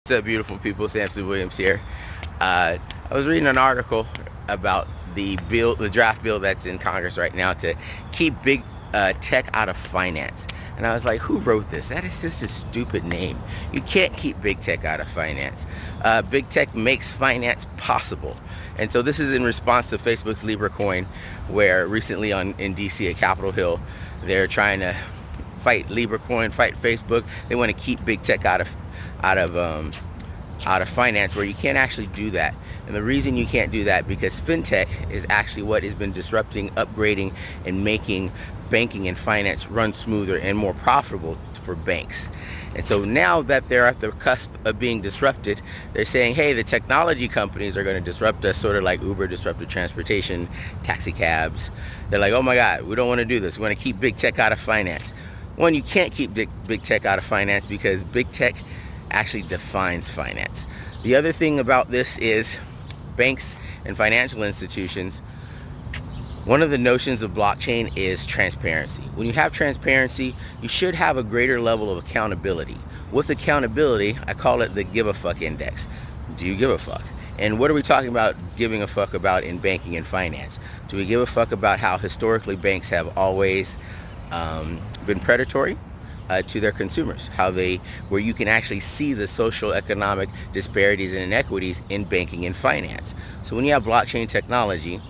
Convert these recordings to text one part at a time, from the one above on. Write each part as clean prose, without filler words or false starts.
What's up, beautiful people? Samson Williams here. I was reading an article about the draft bill that's in Congress right now to keep big tech out of finance. And I was like, who wrote this? That is just a stupid name. You can't keep big tech out of finance. Big tech makes finance possible. And so this is in response to Facebook's Libra coin, where recently in DC at Capitol Hill, they're trying to fight Libra coin, fight Facebook. They want to keep big tech out of finance, where you can't actually do that. And the reason you can't do that, because fintech is actually what has been disrupting, upgrading, and making banking and finance run smoother and more profitable for banks. And so now that they're at the cusp of being disrupted, they're saying, hey, the technology companies are going to disrupt us, sort of like Uber disrupted transportation, taxi cabs. They're like, oh my God, we don't want to do this. We want to keep big tech out of finance. One, you can't keep big tech out of finance because big tech actually defines finance. The other thing about this is banks and financial institutions, one of the notions of blockchain is transparency. When you have transparency, you should have a greater level of accountability. With accountability, I call it the give a fuck index. Do you give a fuck? And what are we talking about giving a fuck about in banking and finance? Do we give a fuck about how historically banks have always been predatory to their consumers, where you can actually see the social economic disparities and inequities in banking and finance. So when you have blockchain technology,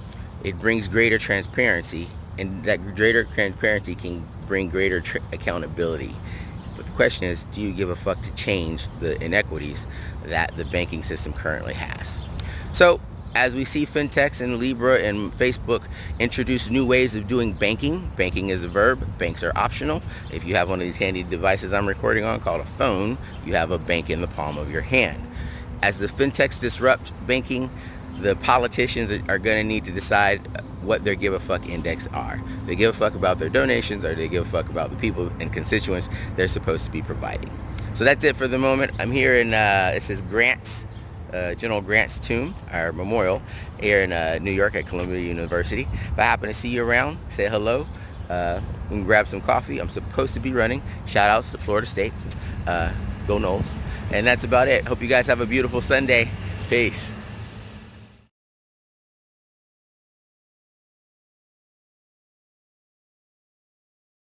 it brings greater transparency, and that greater transparency can bring greater accountability. But the question is, do you give a fuck to change the inequities that the banking system currently has? So as we see fintechs and Libra and Facebook introduce new ways of doing banking is a verb, banks are optional. If you have one of these handy devices I'm recording on called a phone, you have a bank in the palm of your hand. As the fintechs disrupt banking, the politicians are going to need to decide what their give a fuck index are. They give a fuck about their donations, or they give a fuck about the people and constituents they're supposed to be providing. So that's it for the moment. I'm here in, it says Grant's, General Grant's tomb, our memorial, here in New York at Columbia University. If I happen to see you around, say hello. We can grab some coffee. I'm supposed to be running. Shout outs to Florida State. Go Noles. And that's about it. Hope you guys have a beautiful Sunday. Peace.